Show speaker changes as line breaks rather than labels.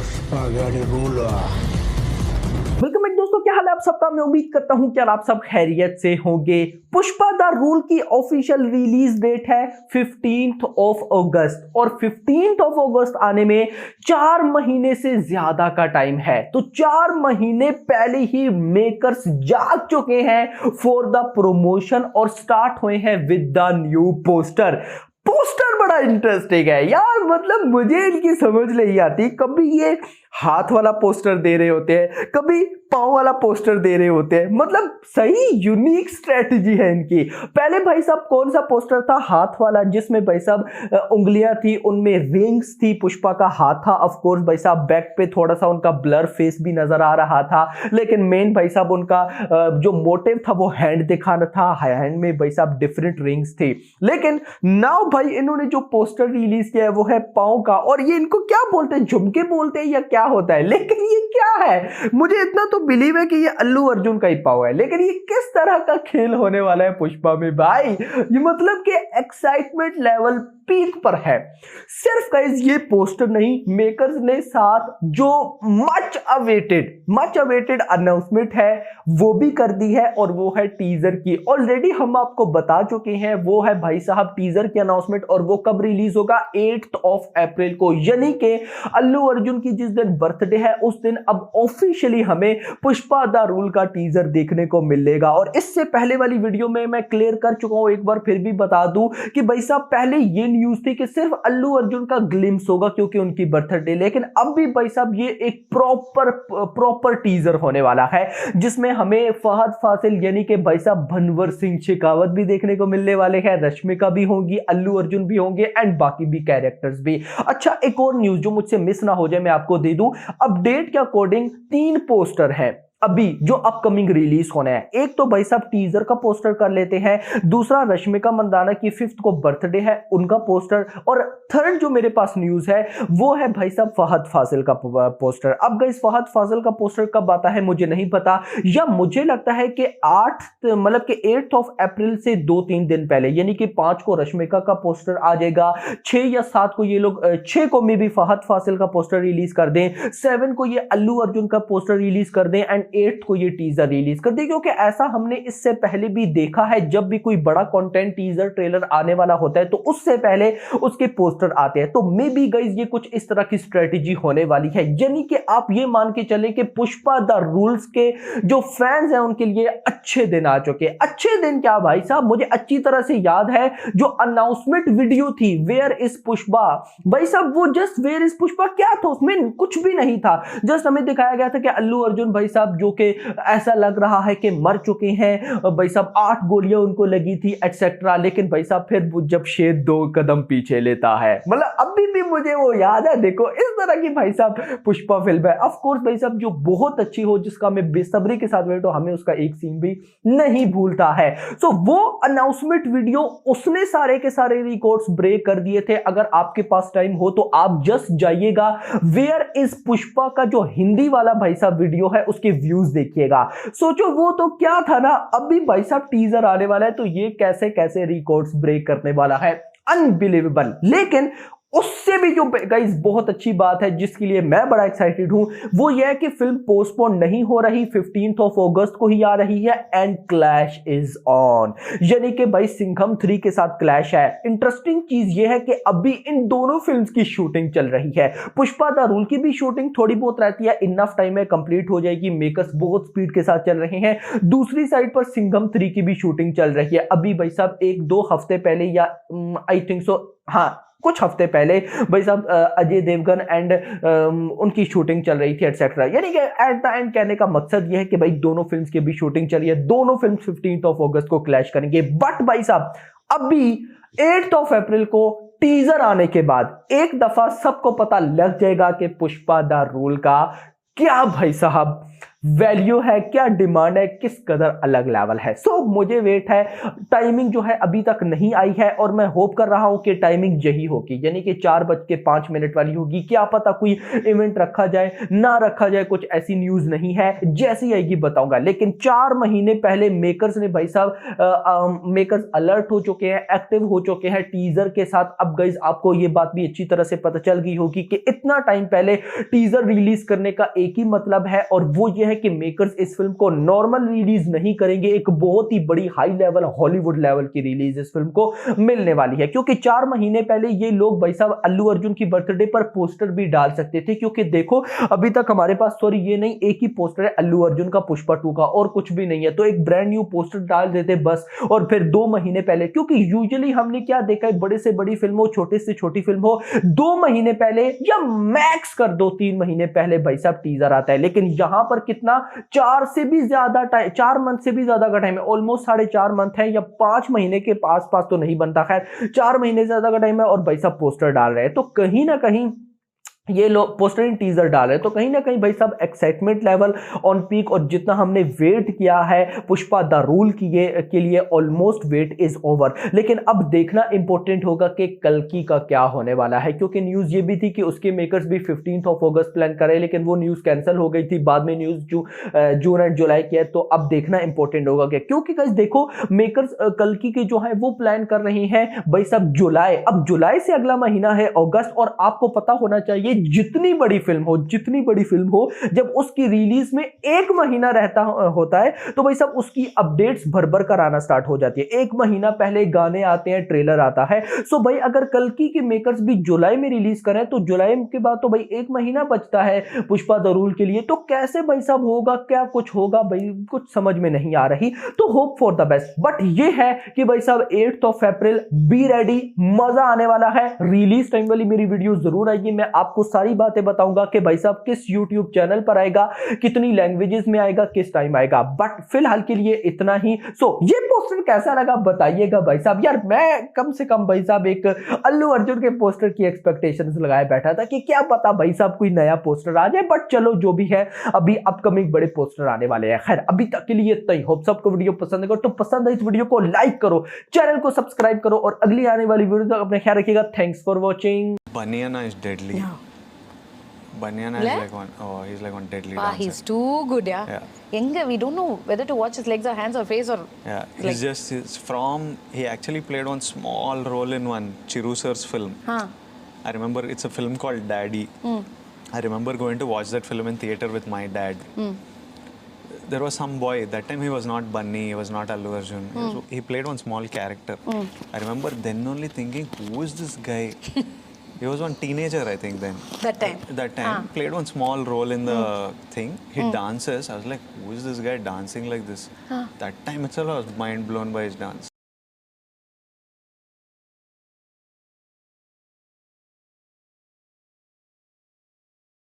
पुष्पागढ़ ruler.
Welcome back दोस्तों, क्या हाल है आप सबका। मैं उम्मीद करता हूं कि आप सब खैरियत से होंगे। पुष्पा द रूल की ऑफिशियल रिलीज डेट है 15th ऑफ अगस्त और 15th ऑफ अगस्त आने में 4 महीने से ज्यादा का टाइम है। तो 4 महीने पहले ही मेकर्स जाग चुके हैं फॉर द प्रमोशन और स्टार्ट हुए हैं with the new poster. Poster बड़ा इंटरेस्टिंग है यार, मतलब मुझे इनकी समझ नहीं आती। कभी ये हाथ वाला पोस्टर दे रहे होते हैं, कभी पांव वाला पोस्टर दे रहे होते हैं। मतलब सही यूनिक स्ट्रेटजी है इनकी। पहले भाई साहब कौन सा पोस्टर था? हाथ वाला, जिसमें भाई साहब उंगलियां थी, उनमें रिंग्स थी, पुष्पा का हाथ था। ऑफ कोर्स भाई साहब बैक पे थोड़ा सा उनका ब्लर फेस भी नजर आ रहा था, लेकिन मेन भाई साहब उनका जो मोटिव था वो हैंड दिखाना था। हैंड में भाई साहब डिफरेंट रिंग्स थी। लेकिन नाउ भाई इन्होंने जो पोस्टर रिलीज किया है वो है पांव का, और ये इनको क्या बोलते हैं, झुमके बोलते हैं या क्या होता है? लेकिन ये क्या है? मुझे इतना तो बिलीव है कि ये अल्लू अर्जुन का ही पाव है, लेकिन ये किस तरह का खेल होने वाला है पुष्पा में भाई? ये मतलब कि एक्साइटमेंट लेवल पीक पर है। सिर्फ गाइस ये पोस्टर नहीं, मेकर्स ने साथ जो मच अवेटेड अनाउंसमेंट है वो भी कर दी है, और वो है टीजर की। ऑलरेडी हम आपको बता चुके हैं, वो है भाई साहब टीजर की अनाउंसमेंट, और वो कब रिलीज होगा? 8th ऑफ अप्रैल को, यानी कि अल्लू अर्जुन की जिस दिन बर्थडे है उस दिन अब ऑफिशियली हमें पुष्पा द रूल का टीजर देखने को मिलेगा। और इससे पहले वाली वीडियो में मैं क्लियर कर चुका हूं, एक बार फिर भी बता दूं कि भाई साहब पहले ये न्यूज थी कि सिर्फ अल्लू अर्जुन का ग्लिम्स होगा क्योंकि उनकी बर्थडे, लेकिन अब भी भाई साहब ये एक प्रॉपर टीजर होने वाला है, जिसमें हमें फहद फासिल यानी कि भाई साहब भनवर सिंह शेखावत भी देखने को मिलने वाले हैं, रश्मिका भी होंगी, अल्लू अर्जुन भी होंगे एंड बाकी भी कैरेक्टर्स भी। अच्छा, एक और न्यूज जो मुझसे मिस ना हो जाए मैं आपको दे दूं। अपडेट के अकॉर्डिंग 3 पोस्टर हैं अभी जो अपकमिंग रिलीज होने हैं। एक तो भाई साहब टीजर का पोस्टर कर लेते हैं, दूसरा रश्मिका मंदाना की 5th को बर्थडे है उनका पोस्टर, और थर्ड जो मेरे पास न्यूज है वो है भाई साहब फहद फासिल का पोस्टर। अब गाइस फहद फासिल का पोस्टर कब आता है मुझे नहीं पता, या मुझे लगता है कि 8th ऑफ अप्रैल से 2-3 दिन पहले, यानी कि 5 को रश्मिका का पोस्टर आ जाएगा, 6 या 7 को ये लोग 6 को में भी फहद फासिल का पोस्टर रिलीज कर दें, 7 को ये अल्लू अर्जुन का पोस्टर रिलीज कर दें एंड 8th को ये टीजर रिलीज कर दे। क्योंकि ऐसा हमने इससे पहले भी देखा है, जब भी कोई बड़ा कंटेंट टीजर ट्रेलर आने वाला होता है तो उससे पहले उसके पोस्टर आते हैं। तो मे बी गाइस ये कुछ इस तरह की स्ट्रेटेजी होने वाली है, यानी कि आप ये मान के चलें कि पुष्पा द रूल्स के जो फैंस हैं उनके लिए अच्छे दिन आ चुके हैं। अच्छे दिन क्या भाई साहब, मुझे अच्छी तरह से याद है जो अनाउंसमेंट वीडियो थी वेयर इज पुष्पा, भाई साहब वो जस्ट वेयर इज पुष्पा क्या था, उसमें कुछ भी नहीं था। जस्ट हमें दिखाया गया था कि अल्लू अर्जुन भाई साहब जो कि ऐसा लग रहा है कि मर चुके हैं, भाई साहब 8 गोलियां उनको लगी थी एटसेट्रा, लेकिन भाई साहब फिर जब शेर 2 कदम पीछे लेता है, मतलब अभी भी मुझे वो याद है। देखो इस तरह की भाई साहब पुष्पा फिल्म है। ऑफ कोर्स भाई साहब जो बहुत अच्छी हो, जिसका मैं बेसब्री के साथ वेट हो, हमें उसका एक सीन भी नहीं भूलता है। सो वो अनाउंसमेंट वीडियो उसने सारे के सारे रिकॉर्ड्स ब्रेक कर दिए थे। अगर आपके पास टाइम हो तो आप जस्ट जाइएगा वेयर इज पुष्पा का जो हिंदी वाला भाई साहब वीडियो है उसके व्यूज देखिएगा। सोचो वो तो क्या था ना, अभी भाई साहब टीजर आने वाला है तो ये कैसे कैसे रिकॉर्ड्स ब्रेक करने वाला है, अनबिलीवेबल। लेकिन उससे भी जो गाइस बहुत अच्छी बात है जिसके लिए मैं बड़ा एक्साइटेड हूं, वो यह है कि फिल्म पोस्टपोन नहीं हो रही, 15th ऑफ अगस्त को ही आ रही है एंड क्लैश इज ऑन, यानी कि भाई सिंघम 3 के साथ क्लैश है। इंटरेस्टिंग चीज यह है कि अभी इन दोनों फिल्म्स की शूटिंग चल रही है। पुष्पा द रूल की भी शूटिंग थोड़ी बहुत रहती है, इनफ टाइम में कंप्लीट हो जाएगी, मेकर्स बहुत स्पीड के साथ चल रहे हैं। दूसरी साइड पर सिंघम 3 की भी शूटिंग चल रही है। अभी भाई साहब 1-2 हफ्ते पहले, या आई थिंक सो हाँ कुछ हफ्ते पहले भाई साहब अजय देवगन एंड उनकी शूटिंग चल रही थी एटसेट्रा, यानी कि एट द एंड कहने का मकसद यह है कि भाई दोनों फिल्म्स की भी शूटिंग चली है, दोनों फिल्म 15th ऑफ अगस्त को क्लैश करेंगे। बट भाई साहब अभी 8th ऑफ अप्रैल को टीजर आने के बाद एक दफा सबको पता लग जाएगा कि पुष्पा द रूल का क्या भाई साहब वैल्यू है, क्या डिमांड है, किस कदर अलग लेवल है। सो मुझे वेट है, टाइमिंग जो है अभी तक नहीं आई है और मैं होप कर रहा हूं कि टाइमिंग यही होगी, यानी कि 4:05 वाली होगी। क्या पता कोई इवेंट रखा जाए ना रखा जाए, कुछ ऐसी न्यूज नहीं है, जैसी आएगी बताऊंगा। लेकिन 4 महीने पहले मेकर्स ने भाई साहब मेकर्स अलर्ट हो चुके हैं, एक्टिव हो चुके हैं टीजर के साथ। अब गाइस आपको ये बात भी अच्छी तरह से पता चल गई होगी कि इतना टाइम पहले टीजर रिलीज करने का एक ही मतलब है, और वो ये है कि मेकर्स इस फिल्म को नॉर्मल रिलीज नहीं करेंगे, एक बहुत ही बड़ी हाई लेवल हॉलीवुड लेवल की रिलीज इस फिल्म को मिलने वाली है। क्योंकि 4 महीने पहले ये लोग भाई साहब अल्लू अर्जुन की बर्थडे पर पोस्टर भी डाल सकते थे, क्योंकि देखो अभी तक हमारे पास सॉरी ये नहीं, एक ही पोस्टर है अल्लू अर्जुन का पुष्पा 2 का, और कुछ भी नहीं है। तो एक ब्रांड न्यू पोस्टर डाल देते बस, और फिर 2 महीने पहले, क्योंकि यूजुअली हमने क्या देखा है, बड़े से बड़ी फिल्म हो, छोटे से छोटी फिल्म हो, 2 महीने पहले या मैक्स कर दो 3 महीने पहले भाई साहब टीजर आता है। लेकिन यहां पर कितना 4 से भी ज्यादा टाइम, 4 मंथ से भी ज्यादा का टाइम है, ऑलमोस्ट 4.5 मंथ है, या 5 महीने के पास पास तो नहीं बनता, खैर 4 महीने से ज्यादा का टाइम है, और भाई साहब पोस्टर डाल रहे हैं। तो कहीं ना कहीं ये लोग पोस्टर इन टीजर डाल रहे हैं, तो कहीं ना कहीं भाई साहब एक्साइटमेंट लेवल ऑन पीक, और जितना हमने वेट किया है पुष्पा द रूल के लिए ऑलमोस्ट वेट इज ओवर। लेकिन अब देखना इंपॉर्टेंट होगा कि कल्कि का क्या होने वाला है, क्योंकि न्यूज ये भी थी कि उसके मेकर्स भी 15 अगस्त प्लान करें, लेकिन वो न्यूज कैंसिल हो गई थी, बाद में न्यूज जून एंड जुलाई की है। तो अब देखना इंपॉर्टेंट होगा कि, क्योंकि गाइस देखो मेकर्स कल्कि के जो है वो प्लान कर रहे हैं भाई साहब जुलाई, अब जुलाई से अगला महीना है अगस्त, और आपको पता होना चाहिए जितनी बड़ी फिल्म हो जब उसकी रिलीज में 1 महीना रहता होता है, तो भाई साहब उसकी अपडेट्स भर भर कर आना स्टार्ट हो जाती है। 1 महीना पहले गाने आते हैं, ट्रेलर आता है। सो भाई अगर कल्कि के मेकर्स भी जुलाई में रिलीज करें, तो जुलाई के बाद तो भाई 1 महीना बचता है पुष्पा द रूल के लिए। तो कैसे भाई साहब होगा, क्या कुछ होगा भाई, कुछ समझ में नहीं आ रही। तो hope for the best, but ये है कि भाई साहब 8 अप्रैल बी रेडी, मजा आने वाला है। रिलीज टाइम वाली मेरी वीडियो जरूर आएगी, मैं आपको सारी बातें बताऊंगा कि भाई साहब किस YouTube चैनल पर आएगा, कितनी लैंग्वेजेस में आएगा, किस टाइम आएगा। बट फिलहाल के लिए इतना ही। सो ये पोस्टर कैसा लगा बताइएगा भाई साहब। यार मैं कम से कम भाई साहब एक अल्लू अर्जुन के पोस्टर की एक्सपेक्टेशंस लगाए बैठा था कि क्या पता भाई साहब कोई नया पोस्टर आ जाए, बट चलो जो भी है, अभी अपकमिंग बड़े पोस्टर आने वाले हैं। खैर अभी तक के लिए इतना ही। होप सबको वीडियो पसंद है, तो पसंद है इस वीडियो को लाइक करो, चैनल को सब्सक्राइब करो, और अगली आने वाली वीडियो तक अपने ख्याल रखिएगा। Thanks for watching.
Banyana is deadly.
Yeah.
Banyana is like one. Oh, he's like one deadly
Wow,
dancer.
he's too good, yeah.
Yeah.
Younger, we don't know whether to watch his legs or hands or face or.
Yeah,
like-
he's from. He actually played one small role in one Chiru sir's film.
Huh.
I remember it's a film called Daddy. I remember going to watch that film in theater with my dad. There was some boy. That time he was not Bunny. He was not Allu Arjun. He played one small character. I remember then only thinking, who is this guy? He was one teenager, I think, then.
That time.
That time. Played one small role in the thing. He dances. I was like, who is this guy dancing like this? That time itself I was mind blown by his dance.